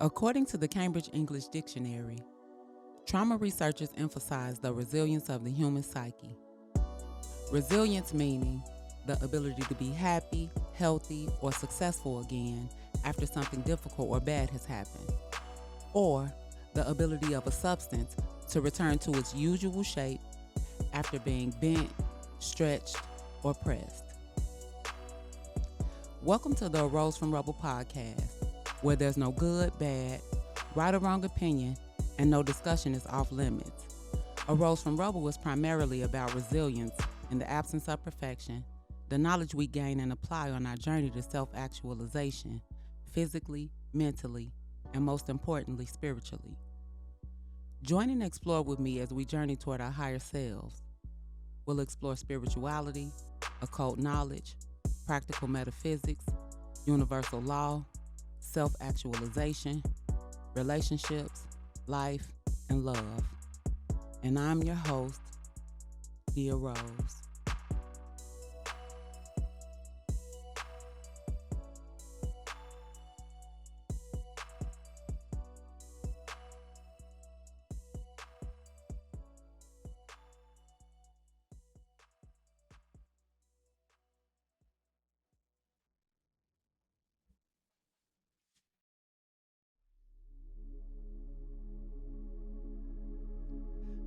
According to the Cambridge English Dictionary, trauma researchers emphasize the resilience of the human psyche. Resilience meaning the ability to be happy, healthy, or successful again after something difficult or bad has happened, or the ability of a substance to return to its usual shape after being bent, stretched, or pressed. Welcome to the Arose from Rubble podcast, where there's no good, bad, right or wrong opinion, and no discussion is off limits. Arose from Rubble is primarily about resilience in the absence of perfection, the knowledge we gain and apply on our journey to self-actualization, physically, mentally, and most importantly, spiritually. Join and explore with me as we journey toward our higher selves. We'll explore spirituality, occult knowledge, practical metaphysics, universal law, self-actualization, relationships, life, and love. And I'm your host, Arose.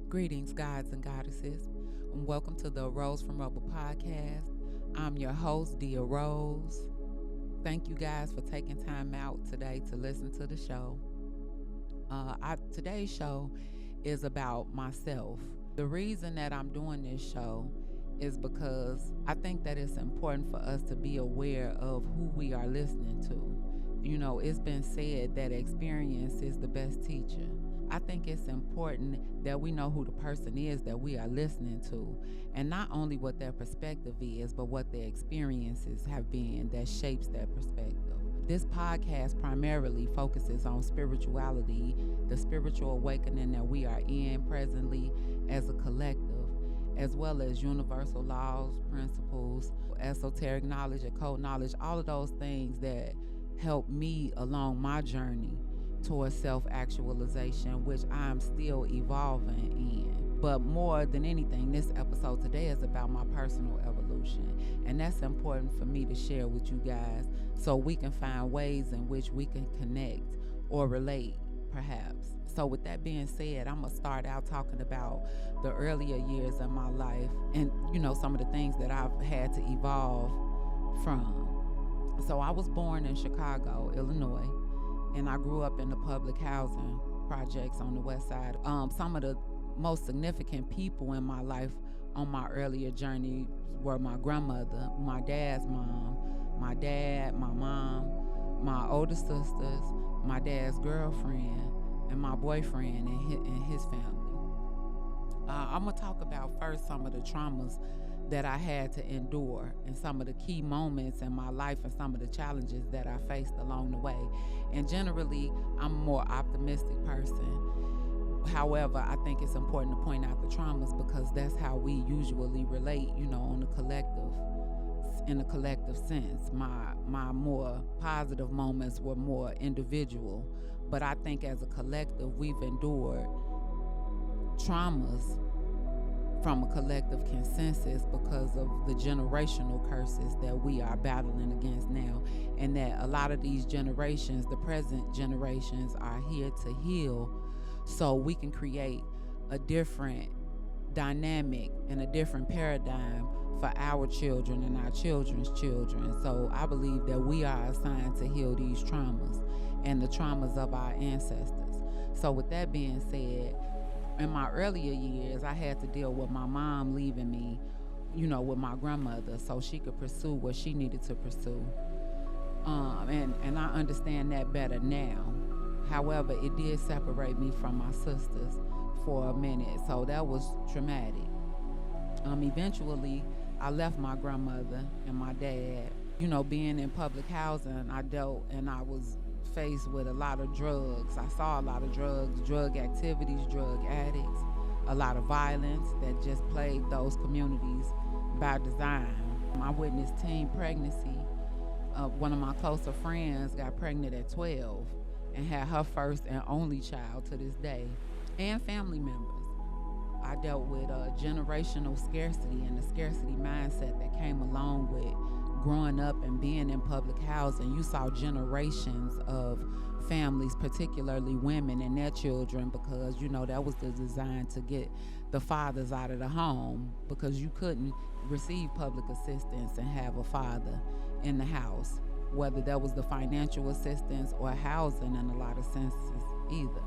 Greetings, gods and goddesses, and welcome to the Arose from Rubble podcast. I'm your host, Arose. Thank you guys for taking time out today to listen to the show. Today's show is about myself. The reason that I'm doing this show is because I think that it's important for us to be aware of who we are listening to. You know, it's been said that experience is the best teacher. I think it's important that we know who the person is that we are listening to, and not only what their perspective is, but what their experiences have been that shapes their perspective. This podcast primarily focuses on spirituality, the spiritual awakening that we are in presently as a collective, as well as universal laws, principles, esoteric knowledge, occult knowledge, all of those things that help me along my journey towards self-actualization, which I'm still evolving in. But more than anything, this episode today is about my personal evolution, and that's important for me to share with you guys so we can find ways in which we can connect or relate, perhaps. So with that being said, I'm gonna start out talking about the earlier years of my life and, some of the things that I've had to evolve from. So I was born in Chicago, Illinois, and I grew up in the public housing projects on the west side. Some of the most significant people in my life on my earlier journey were my grandmother, my dad's mom, my dad, my mom, my older sisters, my dad's girlfriend, and my boyfriend and his family. I'm going to talk about first some of the traumas that I had to endure and some of the key moments in my life and some of the challenges that I faced along the way. And generally, I'm a more optimistic person. However, I think it's important to point out the traumas because that's how we usually relate, on the collective, in a collective sense. My more positive moments were more individual, but I think as a collective, we've endured traumas from a collective consensus because of the generational curses that we are battling against now, and that a lot of these generations, the present generations, are here to heal so we can create a different dynamic and a different paradigm for our children and our children's children. So I believe that we are assigned to heal these traumas and the traumas of our ancestors. So with that being said, in my earlier years, I had to deal with my mom leaving me, with my grandmother so she could pursue what she needed to pursue. And I understand that better now. However, it did separate me from my sisters for a minute, so that was traumatic. Eventually, I left my grandmother and my dad. Being in public housing, I dealt and I was faced with a lot of drugs. I saw a lot of drugs, drug activities, drug addicts, a lot of violence that just plagued those communities by design. I witnessed teen pregnancy. One of my closer friends got pregnant at 12. and had her first and only child to this day, and family members. I dealt with generational scarcity and the scarcity mindset that came along with growing up and being in public housing. You saw generations of families, particularly women and their children, because that was the design to get the fathers out of the home, because you couldn't receive public assistance and have a father in the house, whether that was the financial assistance or housing in a lot of senses either.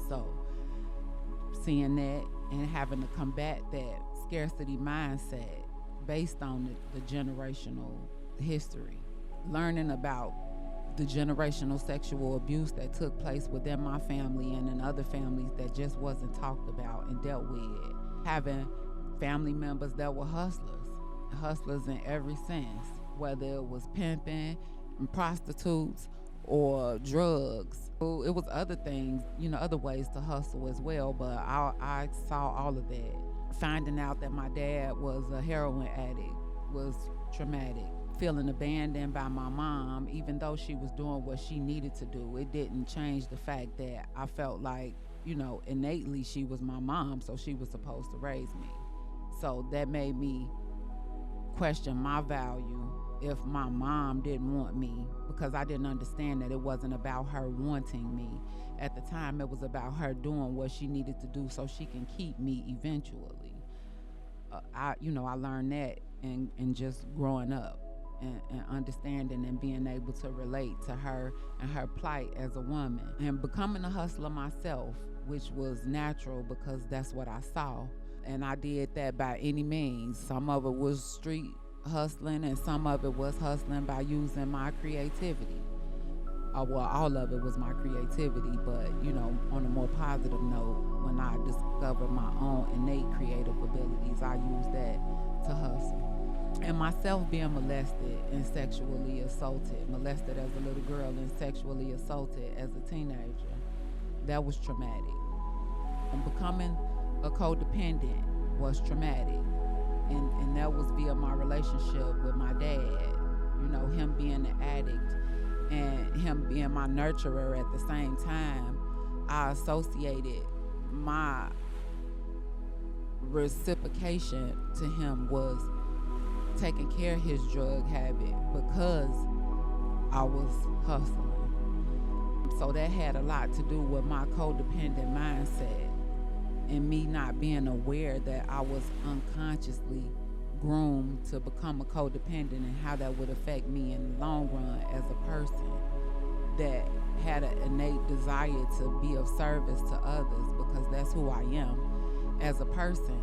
So seeing that and having to combat that scarcity mindset based on the generational history, learning about the generational sexual abuse that took place within my family and in other families that just wasn't talked about and dealt with, having family members that were hustlers in every sense, whether it was pimping and prostitutes or drugs. It was other things, other ways to hustle as well, but I saw all of that. Finding out that my dad was a heroin addict was traumatic. Feeling abandoned by my mom, even though she was doing what she needed to do, it didn't change the fact that I felt like, innately she was my mom, so she was supposed to raise me. So that made me question my value if my mom didn't want me, because I didn't understand that it wasn't about her wanting me. At the time, it was about her doing what she needed to do so she can keep me eventually. I learned that in just growing up and understanding and being able to relate to her and her plight as a woman, and becoming a hustler myself, which was natural because that's what I saw. And I did that by any means. Some of it was street hustling and some of it was hustling by using my creativity. Well, all of it was my creativity, but on a more positive note, when I discovered my own innate creative abilities, I used that to hustle. And myself being molested and sexually assaulted, molested as a little girl and sexually assaulted as a teenager, that was traumatic. And becoming a codependent was traumatic. And that was via my relationship with my dad. Him being an addict and him being my nurturer at the same time, I associated my reciprocation to him was taking care of his drug habit because I was hustling. So that had a lot to do with my codependent mindset and me not being aware that I was unconsciously groomed to become a codependent, and how that would affect me in the long run as a person that had an innate desire to be of service to others, because that's who I am as a person,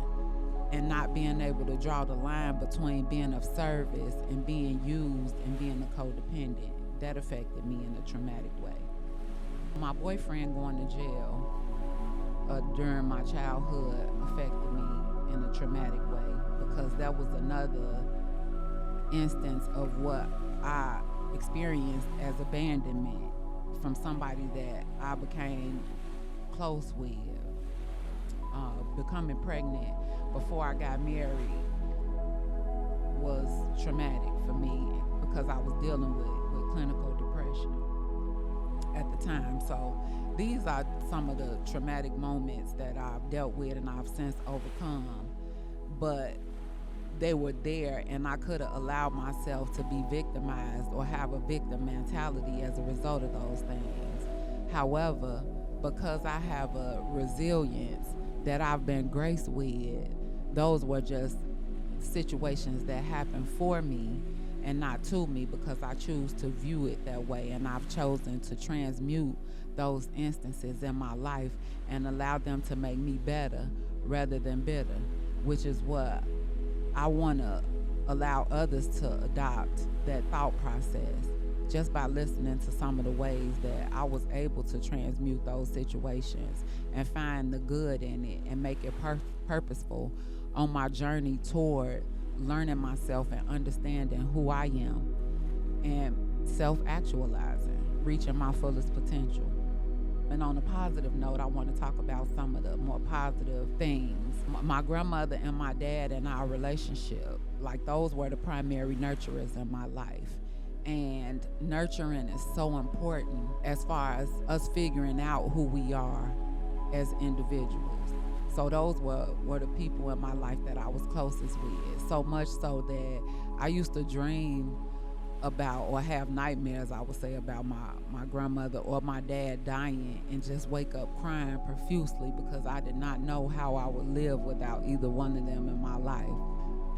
and not being able to draw the line between being of service and being used and being a codependent. That affected me in a traumatic way. My boyfriend going to jail during my childhood affected me in a traumatic way, because that was another instance of what I experienced as abandonment from somebody that I became close with. Becoming pregnant before I got married was traumatic for me because I was dealing with clinical depression at the time. So these are some of the traumatic moments that I've dealt with and I've since overcome, but they were there, and I could have allowed myself to be victimized or have a victim mentality as a result of those things. However, because I have a resilience that I've been graced with, those were just situations that happened for me and not to me, because I choose to view it that way, and I've chosen to transmute those instances in my life and allow them to make me better rather than bitter, which is what I want to allow others to adopt, that thought process, just by listening to some of the ways that I was able to transmute those situations and find the good in it and make it purposeful on my journey toward learning myself and understanding who I am and self-actualizing, reaching my fullest potential. And on a positive note, I want to talk about some of the more positive things. My grandmother and my dad and our relationship, like those were the primary nurturers in my life. And nurturing is so important as far as us figuring out who we are as individuals. So those were the people in my life that I was closest with. So much so that I used to dream about or have nightmares, I would say, about my grandmother or my dad dying and just wake up crying profusely because I did not know how I would live without either one of them in my life.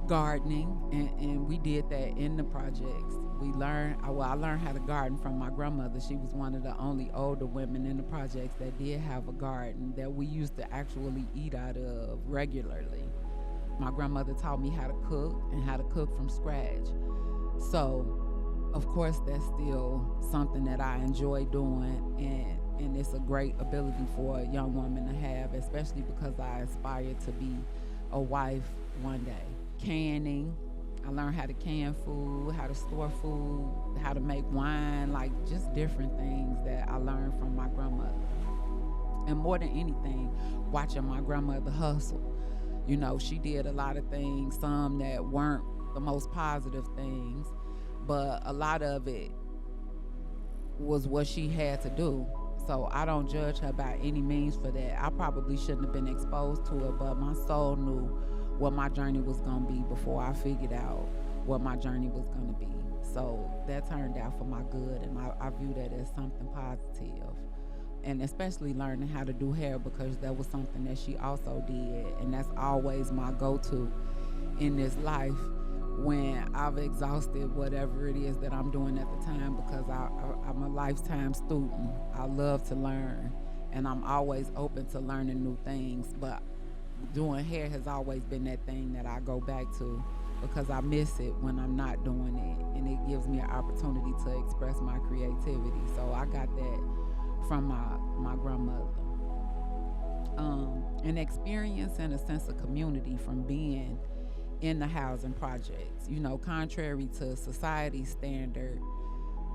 Gardening, and we did that in the projects. I learned how to garden from my grandmother. She was one of the only older women in the projects that did have a garden that we used to actually eat out of regularly. My grandmother taught me how to cook and how to cook from scratch. So of course that's still something that I enjoy doing, and it's a great ability for a young woman to have, especially because I aspire to be a wife one day. Canning, I learned how to can food, how to store food, how to make wine, like just different things that I learned from my grandmother. And more than anything, watching my grandmother hustle. You know, she did a lot of things, some that weren't the most positive things, but a lot of it was what she had to do. So I don't judge her by any means for that. I probably shouldn't have been exposed to it, but my soul knew what my journey was going to be before I figured out what my journey was going to be. So that turned out for my good, and I view that as something positive. And especially learning how to do hair, because that was something that she also did, and that's always my go-to in this life when I've exhausted whatever it is that I'm doing at the time, because I'm a lifetime student. I love to learn, and I'm always open to learning new things, but doing hair has always been that thing that I go back to because I miss it when I'm not doing it, and it gives me an opportunity to express my creativity. So I got that from my grandmother. An experience and a sense of community from being in the housing projects. You know, contrary to society's standard,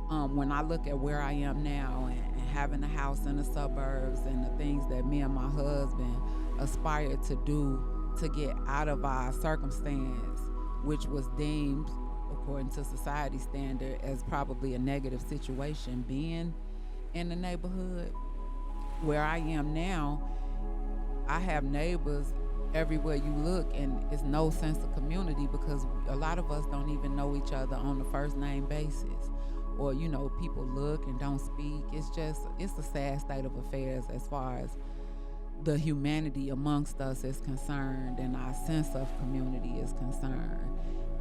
when I look at where I am now and having a house in the suburbs and the things that me and my husband aspired to do to get out of our circumstance, which was deemed, according to society standard, as probably a negative situation, being in the neighborhood where I am now, I have neighbors everywhere you look, and it's no sense of community because a lot of us don't even know each other on the first name basis, or you know, people look and don't speak. It's a sad state of affairs as far as the humanity amongst us is concerned and our sense of community is concerned.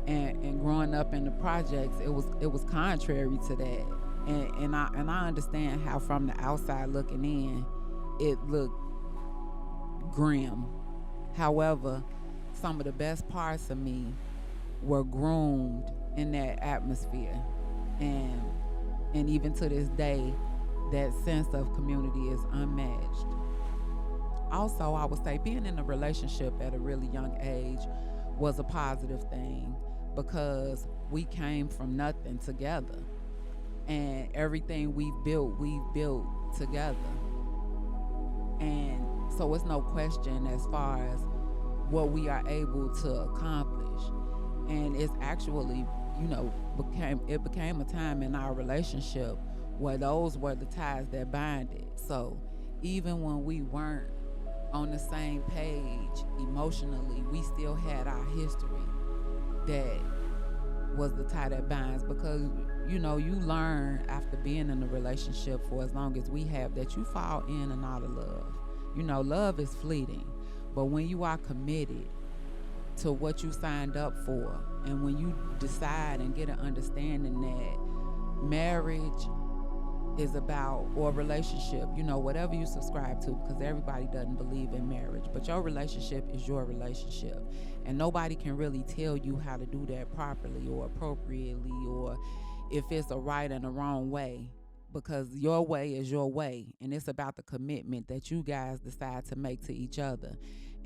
And growing up in the projects, it was contrary to that. And I understand how from the outside looking in, it looked grim. However, some of the best parts of me were groomed in that atmosphere, and even to this day, that sense of community is unmatched. Also, I would say being in a relationship at a really young age was a positive thing because we came from nothing together, and everything we've built together. And so it's no question as far as what we are able to accomplish. And it's actually, you know, became a time in our relationship where those were the ties that bind it. So even when we weren't on the same page emotionally, we still had our history that was the tie that binds, because you know, you learn after being in a relationship for as long as we have that you fall in and out of love. You know, love is fleeting, but when you are committed to what you signed up for, and when you decide and get an understanding that marriage is about, or relationship, you know, whatever you subscribe to, because everybody doesn't believe in marriage, but your relationship is your relationship, and nobody can really tell you how to do that properly or appropriately, or if it's a right and a wrong way, because your way is your way, and it's about the commitment that you guys decide to make to each other,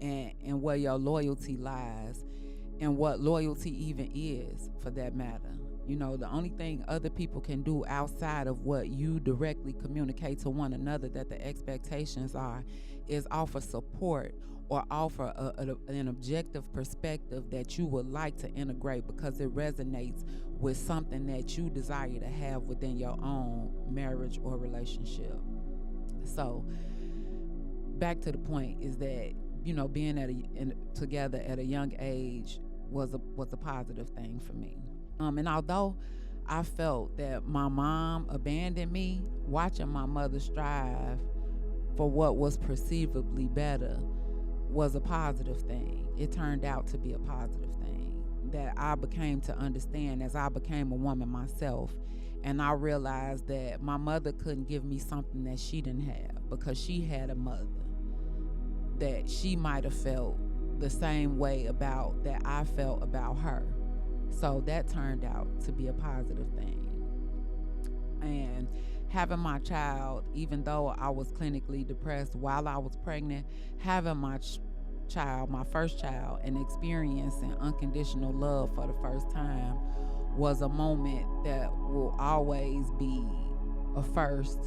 and where your loyalty lies, and what loyalty even is, for that matter. You know, the only thing other people can do outside of what you directly communicate to one another that the expectations are is offer support or offer an objective perspective that you would like to integrate because it resonates with something that you desire to have within your own marriage or relationship. So back to the point is that, being together at a young age was a positive thing for me. And although I felt that my mom abandoned me, watching my mother strive for what was perceivably better was a positive thing. It turned out to be a positive thing that I became to understand as I became a woman myself. And I realized that my mother couldn't give me something that she didn't have because she had a mother that she might have felt the same way about that I felt about her. So that turned out to be a positive thing. And having my child, even though I was clinically depressed while I was pregnant, having my child, my first child, and experiencing unconditional love for the first time was a moment that will always be a first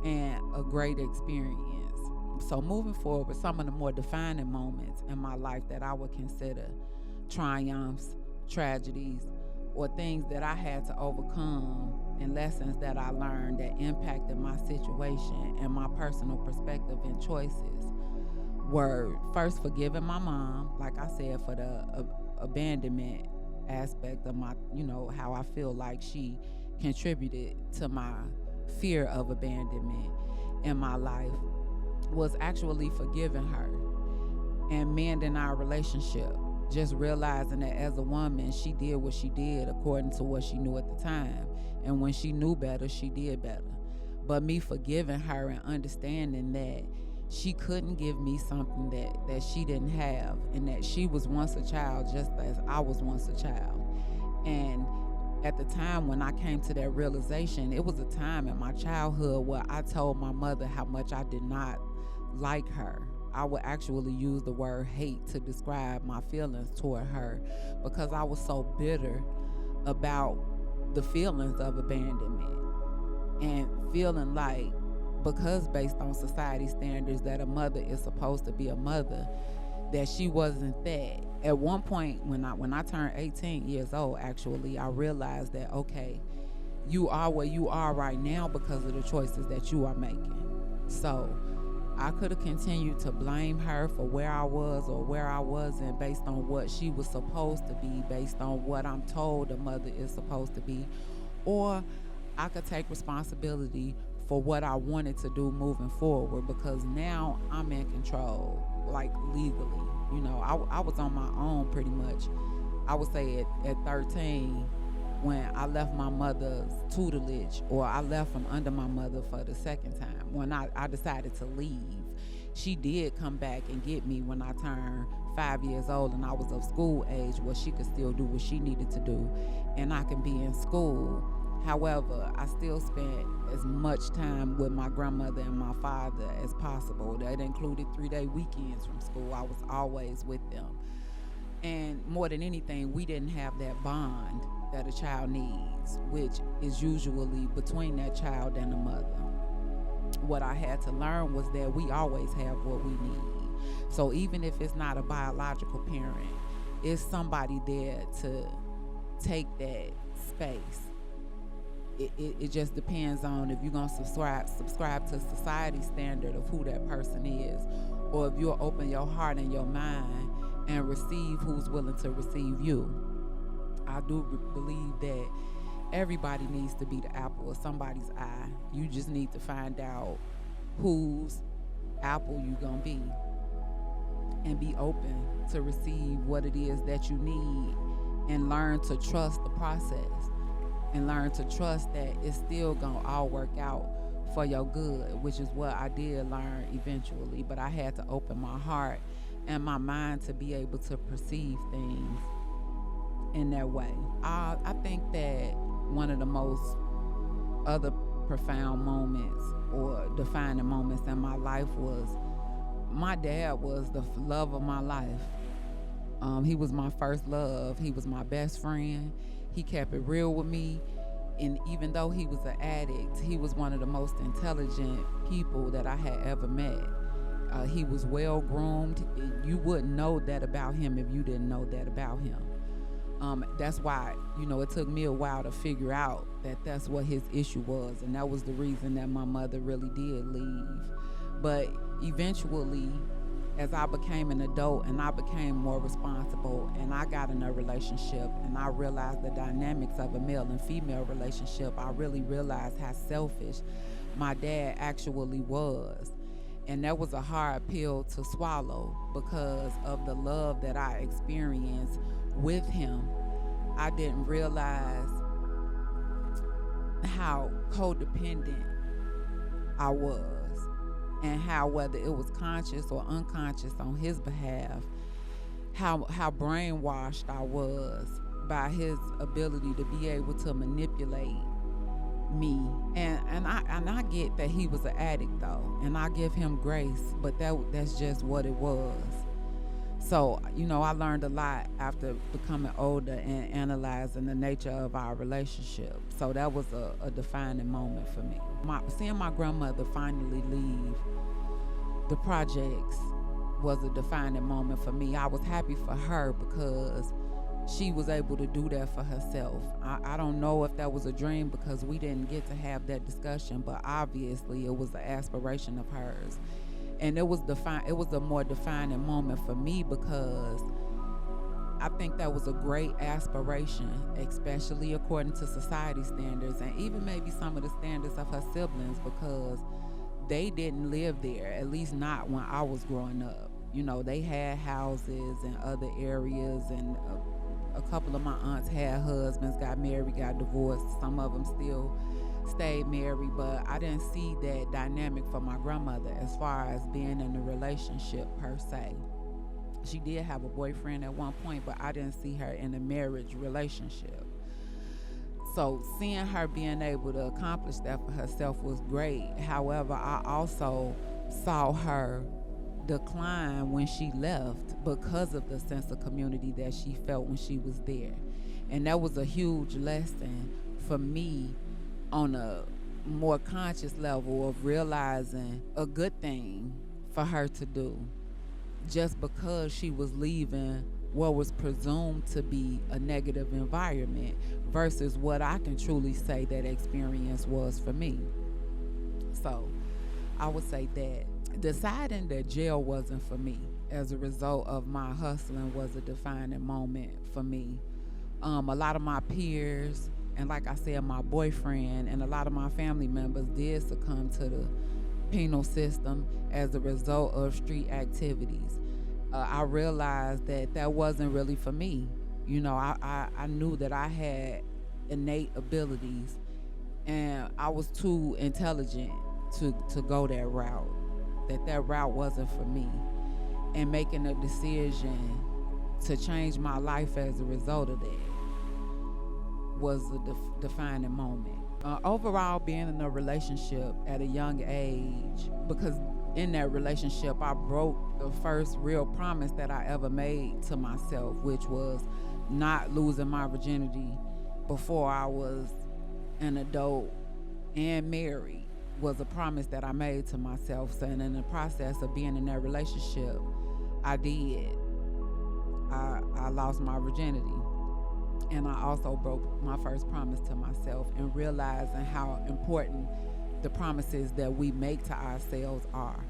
and a great experience. So moving forward, some of the more defining moments in my life that I would consider triumphs, tragedies, or things that I had to overcome and lessons that I learned that impacted my situation and my personal perspective and choices were first forgiving my mom, like I said, for the abandonment aspect of my, how I feel like she contributed to my fear of abandonment in my life, was actually forgiving her and mending our relationship. Just realizing that as a woman, she did what she did according to what she knew at the time. And when she knew better, she did better. But me forgiving her and understanding that she couldn't give me something that she didn't have, and that she was once a child just as I was once a child. And at the time when I came to that realization, it was a time in my childhood where I told my mother how much I did not like her. I would actually use the word hate to describe my feelings toward her because I was so bitter about the feelings of abandonment and feeling like, because based on society standards that a mother is supposed to be a mother, that she wasn't that. At one point when I turned 18 years old, actually, I realized that, okay, you are where you are right now because of the choices that you are making. So I could have continued to blame her for where I was or where I wasn't based on what she was supposed to be, based on what I'm told a mother is supposed to be, or I could take responsibility for what I wanted to do moving forward, because now I'm in control, like legally. I was on my own pretty much. I would say at 13, when I left my mother's tutelage, or I left from under my mother for the second time, when I decided to leave. She did come back and get me when I turned 5 years old and I was of school age, where she could still do what she needed to do and I can be in school. However, I still spent as much time with my grandmother and my father as possible. That included 3-day weekends from school. I was always with them. And more than anything, we didn't have that bond that a child needs, which is usually between that child and the mother. What I had to learn was that we always have what we need. So even if it's not a biological parent, it's somebody there to take that space. It just depends on if you're going to subscribe to society's standard of who that person is, or if you'll open your heart and your mind and receive who's willing to receive you. I do believe that everybody needs to be the apple of somebody's eye. You just need to find out whose apple you gonna be and be open to receive what it is that you need, and learn to trust the process and learn to trust that it's still gonna all work out for your good, which is what I did learn eventually. But I had to open my heart and my mind to be able to perceive things in that way. I think that one of the most other profound moments or defining moments in my life was my dad was the love of my life. He was my first love. He was my best friend. He kept it real with me. And even though he was an addict, he was one of the most intelligent people that I had ever met. He was well groomed. You wouldn't know that about him if you didn't know that about him. That's why, it took me a while to figure out that that's what his issue was. And that was the reason that my mother really did leave. But eventually, as I became an adult and I became more responsible and I got in a relationship and I realized the dynamics of a male and female relationship, I really realized how selfish my dad actually was. And that was a hard pill to swallow because of the love that I experienced with him. I didn't realize how codependent I was, and how, whether it was conscious or unconscious on his behalf, how brainwashed I was by his ability to be able to manipulate me. And I get that he was an addict though, and I give him grace, but that's just what it was. So, I learned a lot after becoming older and analyzing the nature of our relationship. So that was a defining moment for me. Seeing my grandmother finally leave the projects was a defining moment for me. I was happy for her because she was able to do that for herself. I don't know if that was a dream because we didn't get to have that discussion, but obviously it was an aspiration of hers. And it was a more defining moment for me because I think that was a great aspiration, especially according to society standards and even maybe some of the standards of her siblings, because they didn't live there, at least not when I was growing up. They had houses in other areas, and a couple of my aunts had husbands, got married, got divorced. Some of them still stayed married, but I didn't see that dynamic for my grandmother as far as being in a relationship per se. She did have a boyfriend at one point, but I didn't see her in a marriage relationship. So seeing her being able to accomplish that for herself was great. However, I also saw her decline when she left because of the sense of community that she felt when she was there. And that was a huge lesson for me on a more conscious level of realizing a good thing for her to do just because she was leaving what was presumed to be a negative environment versus what I can truly say that experience was for me. So I would say that deciding that jail wasn't for me as a result of my hustling was a defining moment for me. A lot of my peers, and like I said, my boyfriend and a lot of my family members did succumb to the penal system as a result of street activities. I realized that wasn't really for me. I knew that I had innate abilities and I was too intelligent to go that route, that route wasn't for me. And making a decision to change my life as a result of that was a defining moment. Overall, being in a relationship at a young age, because in that relationship, I broke the first real promise that I ever made to myself, which was not losing my virginity before I was an adult and married, was a promise that I made to myself. So, and in the process of being in that relationship, I did. I lost my virginity. And I also broke my first promise to myself, and realizing how important the promises that we make to ourselves are.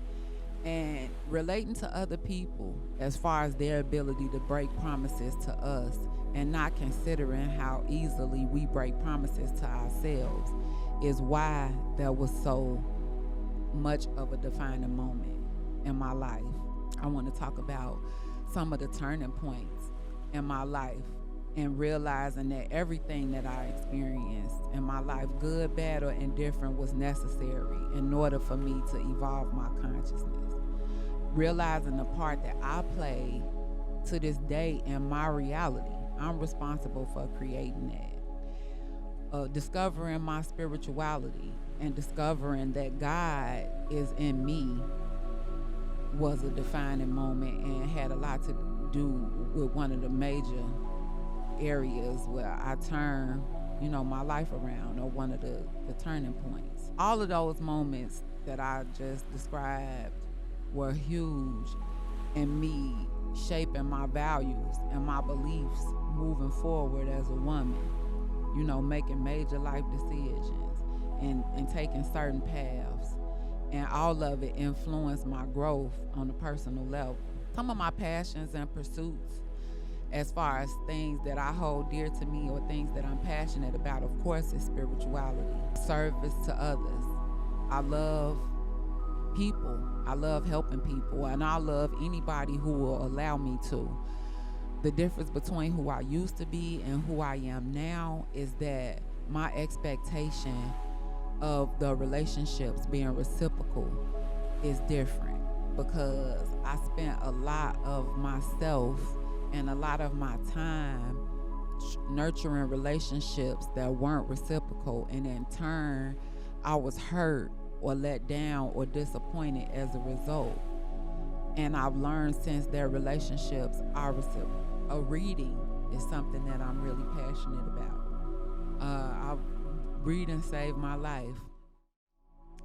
And relating to other people as far as their ability to break promises to us, and not considering how easily we break promises to ourselves, is why that was so much of a defining moment in my life. I want to talk about some of the turning points in my life, and realizing that everything that I experienced in my life, good, bad, or indifferent, was necessary in order for me to evolve my consciousness. Realizing the part that I play to this day in my reality. I'm responsible for creating that. Discovering my spirituality and discovering that God is in me was a defining moment, and had a lot to do with one of the major areas where I turn, my life around, or one of the turning points. All of those moments that I just described were huge in me shaping my values and my beliefs moving forward as a woman, making major life decisions and taking certain paths. And all of it influenced my growth on a personal level. Some of my passions and pursuits, as far as things that I hold dear to me or things that I'm passionate about, of course, is spirituality, service to others. I love people. I love helping people, and I love anybody who will allow me to. The difference between who I used to be and who I am now is that my expectation of the relationships being reciprocal is different, because I spent a lot of myself and a lot of my time nurturing relationships that weren't reciprocal, and in turn I was hurt or let down or disappointed as a result. And I've learned since their relationships are reciprocal. A reading is something that I'm really passionate about. Reading saved my life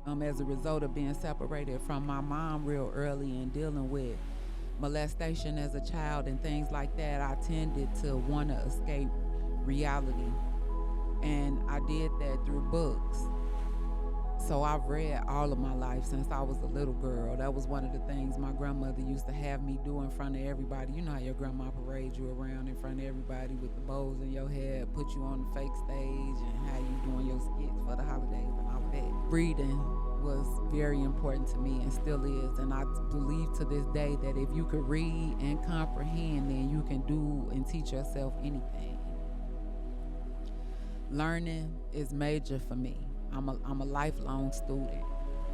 as a result of being separated from my mom real early and dealing with molestation as a child and things like that. I tended to want to escape reality, and I did that through books. So I've read all of my life since I was a little girl. That was one of the things my grandmother used to have me do in front of everybody. You know how your grandma parades you around in front of everybody with the bows in your hair, put you on the fake stage, and how you doing your skits for the holidays and all of that. Reading was very important to me and still is, and I believe to this day that if you could read and comprehend, then you can do and teach yourself anything. Learning is major for me. I'm a lifelong student.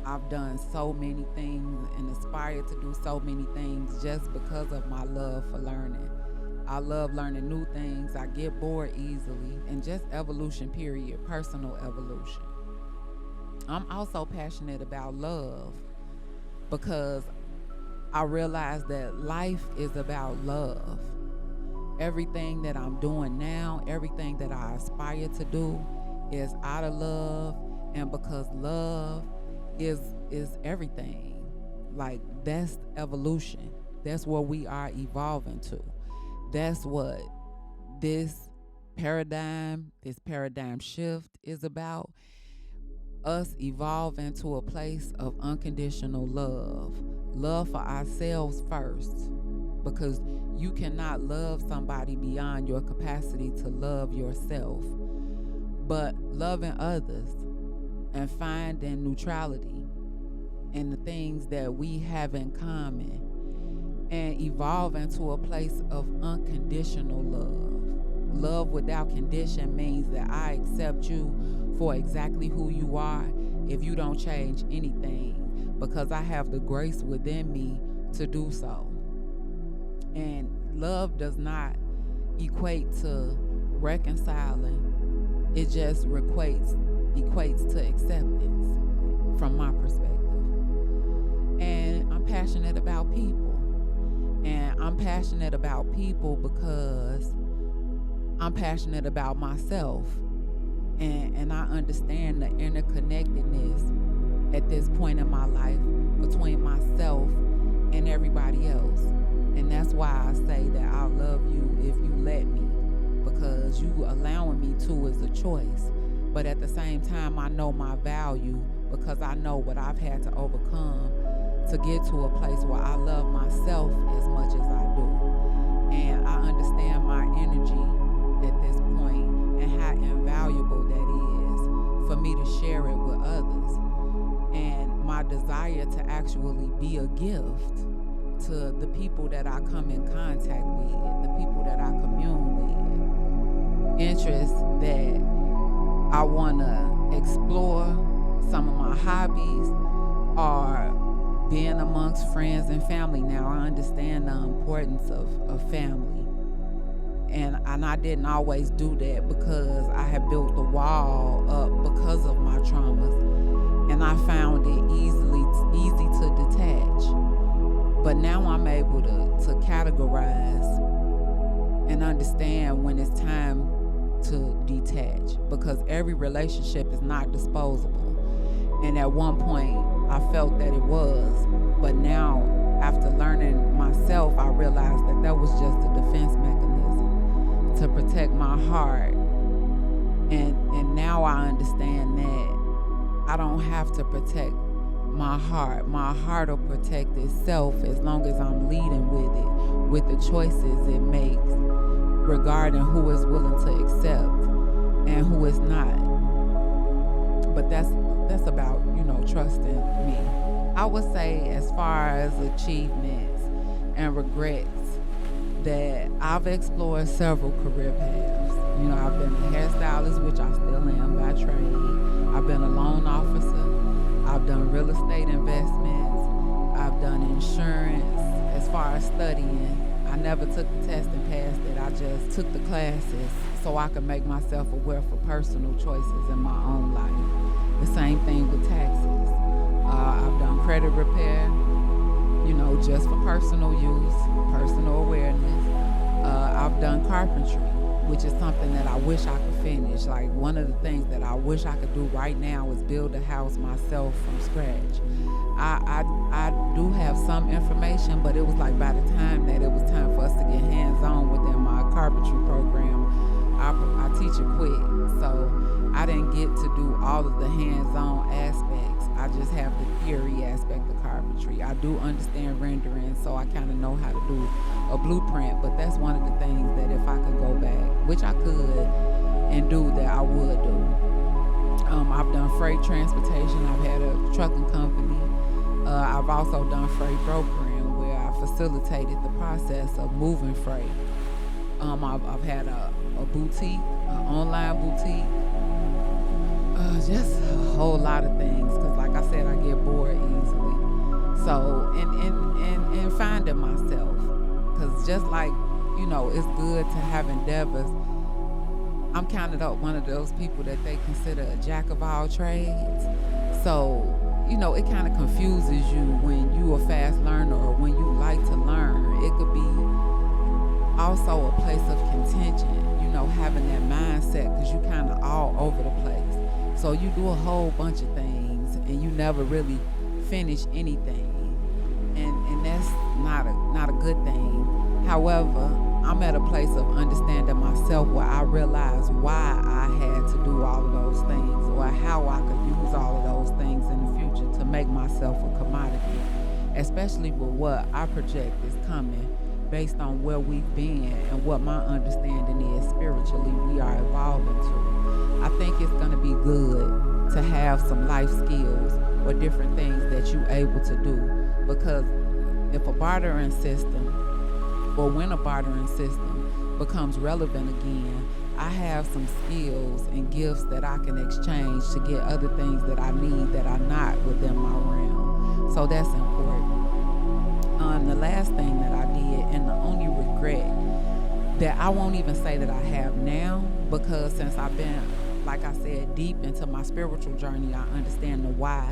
I've done so many things and aspired to do so many things just because of my love for learning. I love learning new things. I get bored easily, and just evolution, period, personal evolution. I'm also passionate about love because I realize that life is about love. Everything that I'm doing now, everything that I aspire to do is out of love, and because love is everything. Like, that's evolution. That's what we are evolving to. That's what this paradigm shift is about. Us evolving to a place of unconditional love for ourselves first, because you cannot love somebody beyond your capacity to love yourself. But loving others and finding neutrality in the things that we have in common and evolving to a place of unconditional love. Love without condition means that I accept you for exactly who you are if you don't change anything, because I have the grace within me to do so. And love does not equate to reconciling. It just equates to acceptance from my perspective. And I'm passionate about people. And I'm passionate about people because I'm passionate about myself. And I understand the interconnectedness at this point in my life between myself and everybody else. And that's why I say that I'll love you if you let me, because you allowing me to is a choice. But at the same time, I know my value because I know what I've had to overcome to get to a place where I love myself as much as I do. And I understand my energy at this point and how invaluable that is for me to share it with others. And my desire to actually be a gift to the people that I come in contact with, the people that I commune with. Interests that I want to explore, some of my hobbies are being amongst friends and family. Now I understand the importance of family. And I didn't always do that because I had built the wall up because of my traumas. And I found it easy to detach. But now I'm able to categorize and understand when it's time to detach, because every relationship is not disposable. And at one point, I felt that it was. But now, after learning myself, I realized that that was just a defense mechanism to protect my heart. And now I understand that I don't have to protect my heart. My heart will protect itself as long as I'm leading with it, with the choices it makes regarding who is willing to accept and who is not. But that's about, trusting me. I would say, as far as achievements and regrets, that I've explored several career paths. I've been a hairstylist, which I still am by trade. I've been a loan officer. I've done real estate investments. I've done insurance. As far as studying, I never took the test and passed it. I just took the classes so I could make myself aware for personal choices in my own life. The same thing with taxes. I've done credit repair, just for personal use, personal awareness. I've done carpentry, which is something that I wish I could finish. Like, one of the things that I wish I could do right now is build a house myself from scratch. I do have some information, but it was like by the time that it was time for us to get hands-on within my carpentry program, I teach it quick. So I didn't get to do all of the hands-on aspects. I just have the theory aspect of carpentry. I do understand rendering, so I kind of know how to do a blueprint, but that's one of the things that if I could go back, which I could, and do, that I would do. I've done freight transportation. I've had a trucking company. I've also done freight brokering, where I facilitated the process of moving freight. I've had a boutique, an online boutique, just a whole lot of things, because like I said, I get bored easily. So, and finding myself, because just like, it's good to have endeavors, I'm kind of one of those people that they consider a jack of all trades. So, it kind of confuses you when you a fast learner or when you like to learn. It could be also a place of contention, having that mindset, because you kind of all over the place. So you do a whole bunch of things and you never really finish anything. And that's not a good thing. However, I'm at a place of understanding myself where I realize why I had to do all of those things, or how I could use all of those things in the future to make myself a commodity, especially with what I project is coming based on where we've been and what my understanding is spiritually we are evolving to. I think it's going to be good to have some life skills or different things that you're able to do, because if a bartering system, or when a bartering system becomes relevant again, I have some skills and gifts that I can exchange to get other things that I need that are not within my realm. So that's important. The last thing that I did, and the only regret that I won't even say that I have now, because since I've been, like I said, deep into my spiritual journey, I understand the why,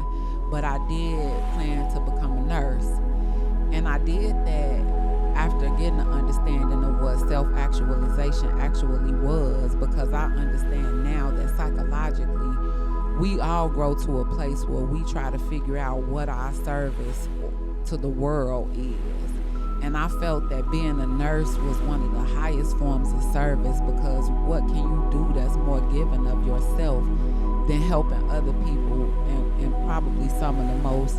but I did plan to become a nurse. And I did that after getting an understanding of what self-actualization actually was, because I understand now that psychologically, we all grow to a place where we try to figure out what our service to the world is. And I felt that being a nurse was one of the highest forms of service, because what can you do that's more giving of yourself than helping other people in probably some of the most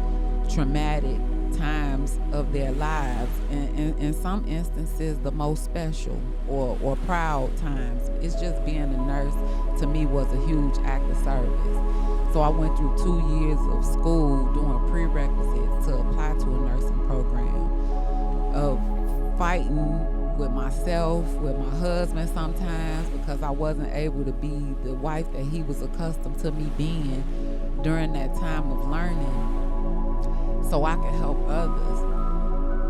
traumatic times of their lives, and in some instances the most special or proud times. It's just being a nurse to me was a huge act of service. So I went through 2 years of school doing prerequisites to apply to a nursing program, of fighting with myself, with my husband sometimes, because I wasn't able to be the wife that he was accustomed to me being during that time of learning, so I could help others.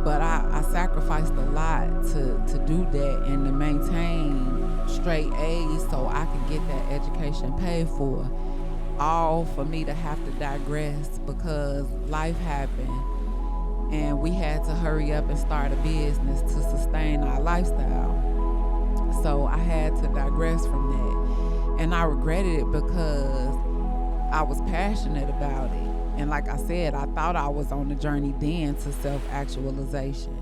But I sacrificed a lot to do that and to maintain straight A's so I could get that education paid for, all for me to have to digress because life happened and we had to hurry up and start a business to sustain our lifestyle. So I had to digress from that, and I regretted it because I was passionate about it. And like I said, I thought I was on the journey then to self-actualization.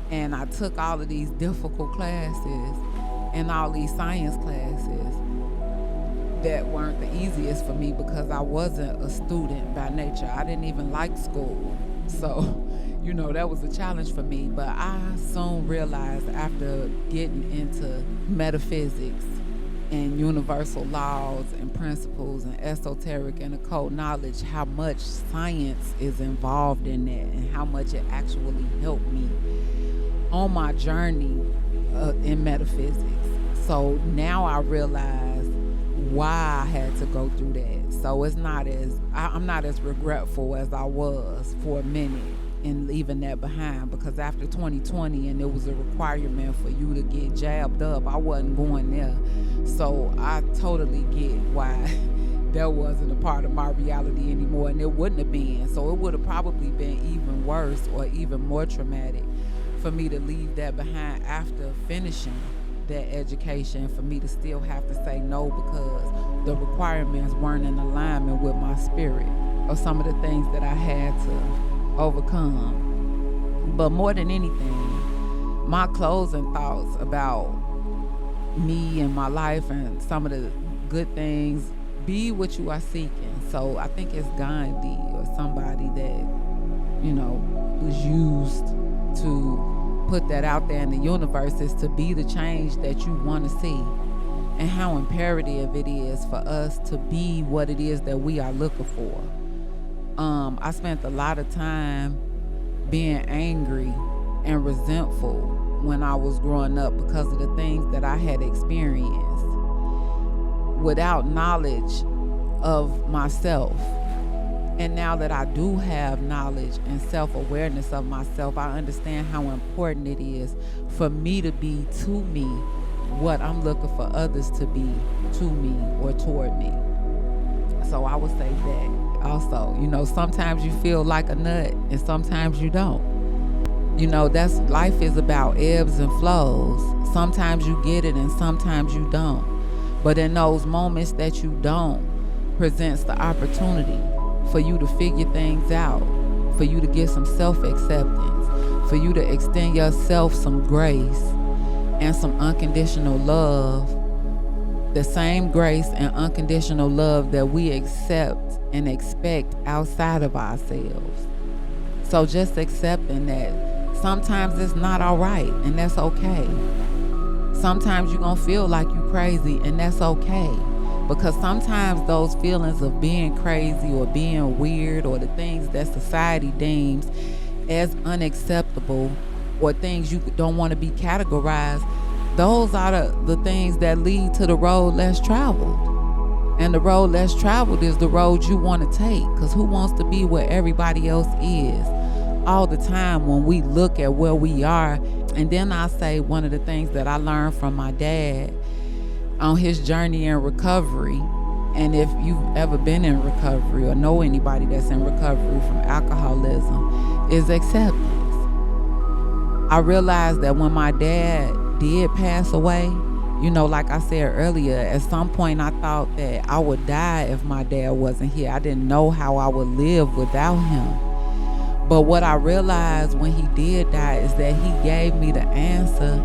And I took all of these difficult classes and all these science classes that weren't the easiest for me because I wasn't a student by nature. I didn't even like school. So, that was a challenge for me. But I soon realized after getting into metaphysics and universal laws and principles and esoteric and occult knowledge, how much science is involved in that and how much it actually helped me on my journey in metaphysics. So now I realize why I had to go through that. So it's not as I'm not as regretful as I was for a minute in leaving that behind, because after 2020 and it was a requirement for you to get jabbed up, I wasn't going there. So I totally get why that wasn't a part of my reality anymore, and it wouldn't have been. So it would have probably been even worse or even more traumatic for me to leave that behind after finishing that education, for me to still have to say no because the requirements weren't in alignment with my spirit or some of the things that I had to overcome. But more than anything, my closing thoughts about me and my life and some of the good things, be what you are seeking. So I think it's Gandhi or somebody that, was used to put that out there in the universe, is to be the change that you want to see, and how imperative it is for us to be what it is that we are looking for. I spent a lot of time being angry and resentful when I was growing up because of the things that I had experienced without knowledge of myself. And now that I do have knowledge and self-awareness of myself, I understand how important it is for me to be to me what I'm looking for others to be to me or toward me. So I would say that also, sometimes you feel like a nut and sometimes you don't. That's life is about ebbs and flows. Sometimes you get it and sometimes you don't. But in those moments that you don't, presents the opportunity for you to figure things out, for you to get some self-acceptance, for you to extend yourself some grace and some unconditional love, the same grace and unconditional love that we accept and expect outside of ourselves. So just accepting that sometimes it's not all right, and that's okay. Sometimes you're going to feel like you're crazy, and that's okay. Because sometimes those feelings of being crazy or being weird or the things that society deems as unacceptable or things you don't want to be categorized, those are the things that lead to the road less traveled. And the road less traveled is the road you want to take, because who wants to be where everybody else is all the time when we look at where we are? And then I say one of the things that I learned from my dad on his journey in recovery, and if you've ever been in recovery or know anybody that's in recovery from alcoholism, is acceptance. I realized that when my dad did pass away, like I said earlier, at some point I thought that I would die if my dad wasn't here. I didn't know how I would live without him. But what I realized when he did die is that he gave me the answer.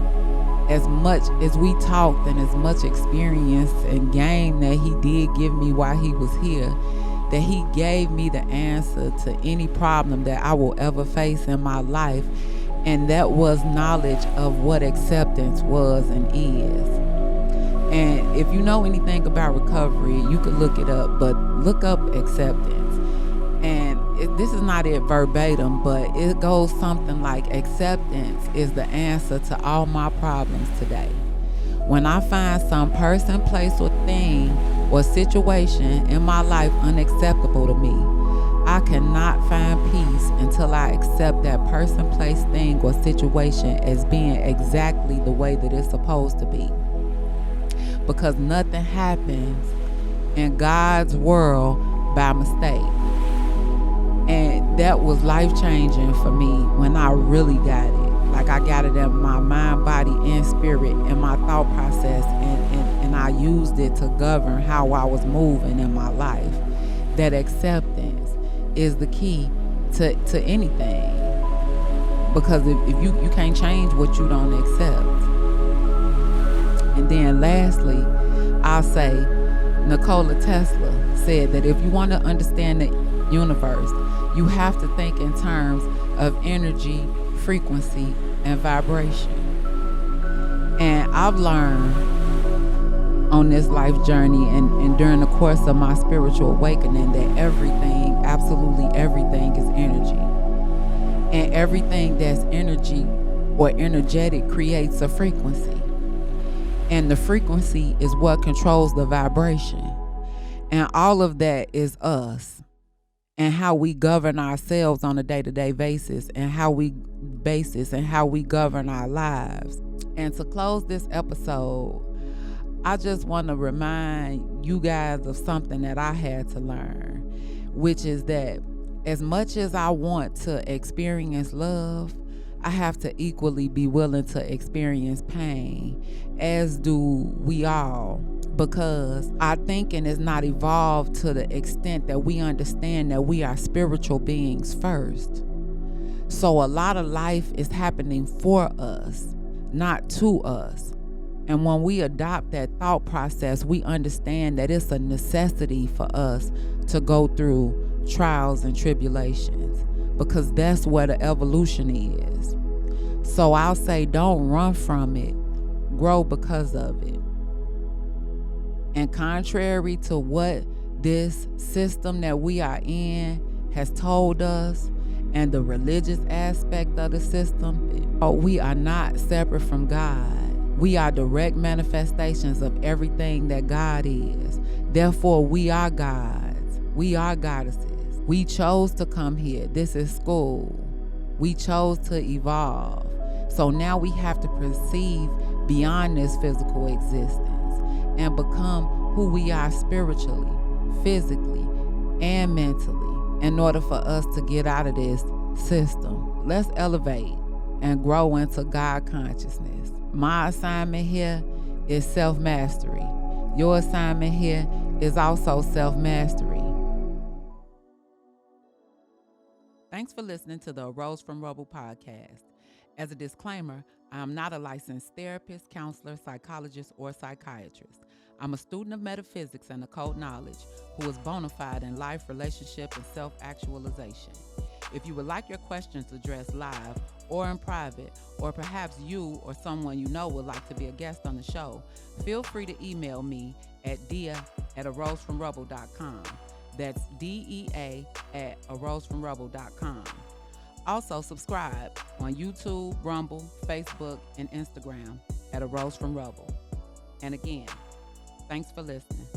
As much as we talked and as much experience and game that he did give me while he was here, that he gave me the answer to any problem that I will ever face in my life. And that was knowledge of what acceptance was and is. And if you know anything about recovery, you could look it up, but look up acceptance. And this is not it verbatim, but it goes something like, acceptance is the answer to all my problems today. When I find some person, place, or thing or situation in my life unacceptable to me, I cannot find peace until I accept that person, place, thing, or situation as being exactly the way that it's supposed to be. Because nothing happens in God's world by mistake. And that was life-changing for me when I really got it. Like I got it in my mind, body, and spirit, and my thought process, and I used it to govern how I was moving in my life. That acceptance is the key to anything. Because if you can't change what you don't accept. And then lastly, I'll say Nikola Tesla said that if you want to understand the universe, you have to think in terms of energy, frequency, and vibration. And I've learned on this life journey and during the course of my spiritual awakening that everything, absolutely everything, is energy. And everything that's energy or energetic creates a frequency. And the frequency is what controls the vibration. And all of that is us and how we govern ourselves on a day-to-day basis and how we govern our lives. And to close this episode, I just want to remind you guys of something that I had to learn, which is that as much as I want to experience love, I have to equally be willing to experience pain, as do we all, because our thinking is not evolved to the extent that we understand that we are spiritual beings first. So a lot of life is happening for us, not to us. And when we adopt that thought process, we understand that it's a necessity for us to go through trials and tribulations, because that's where the evolution is. So I'll say, don't run from it, grow because of it. And contrary to what this system that we are in has told us, and the religious aspect of the system, we are not separate from God. We are direct manifestations of everything that God is. Therefore, we are gods. We are goddesses. We chose to come here. This is school. We chose to evolve. So now we have to perceive beyond this physical existence and become who we are spiritually, physically, and mentally in order for us to get out of this system. Let's elevate and grow into God consciousness. My assignment here is self-mastery. Your assignment here is also self-mastery. Thanks for listening to the Arose from Rubble podcast. As a disclaimer, I am not a licensed therapist, counselor, psychologist, or psychiatrist. I'm a student of metaphysics and occult knowledge who is bona fide in life, relationship, and self-actualization. If you would like your questions addressed live or in private, or perhaps you or someone you know would like to be a guest on the show, feel free to email me at dia@arosefromrubble.com. That's DEA@arosefromrubble.com. Also, subscribe on YouTube, Rumble, Facebook, and Instagram at Arose from Rubble. And again, thanks for listening.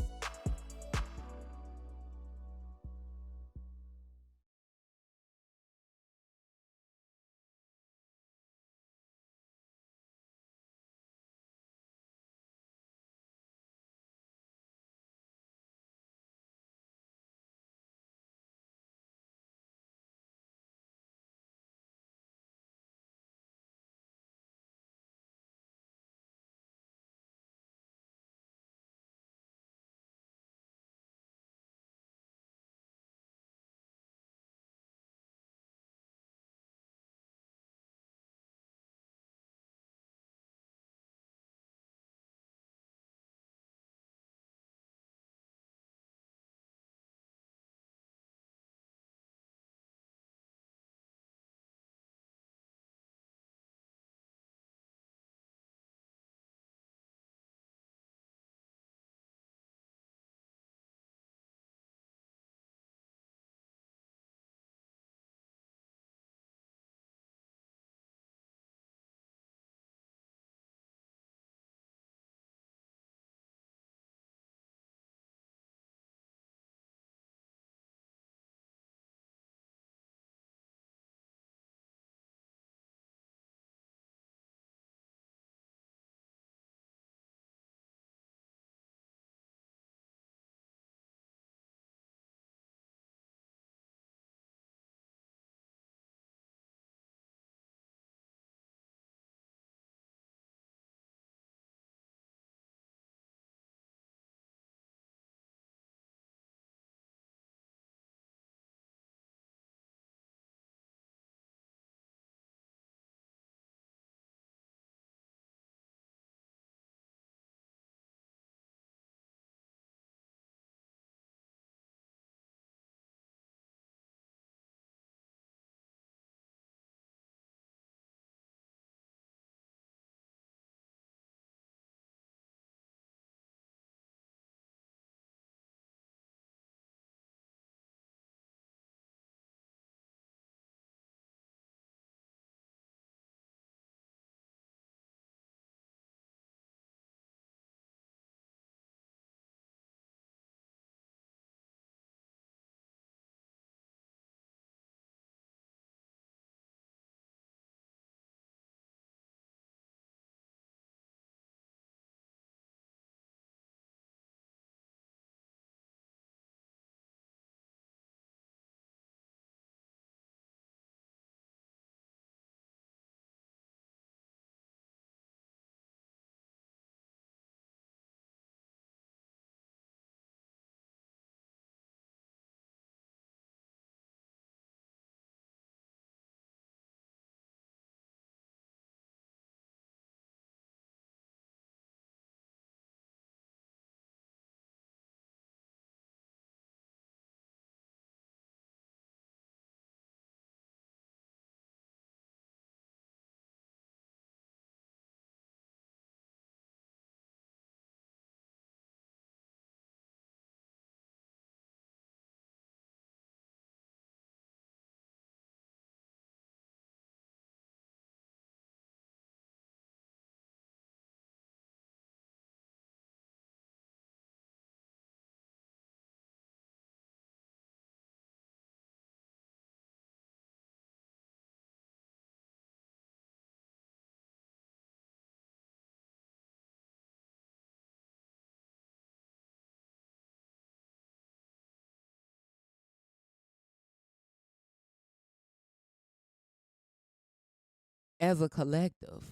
as a collective.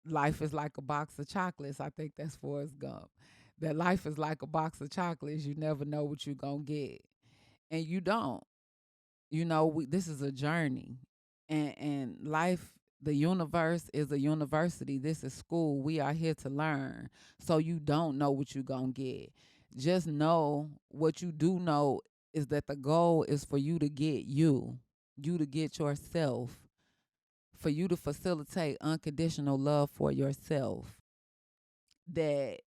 Life is like a box of chocolates. I think that's Forrest Gump. That life is like a box of chocolates. You never know what you're going to get. And you don't. This is a journey. And life, the universe is a university. This is school. We are here to learn. So you don't know what you're going to get. Just know what you do know is that the goal is for you to get you to get yourself, for you to facilitate unconditional love for yourself. That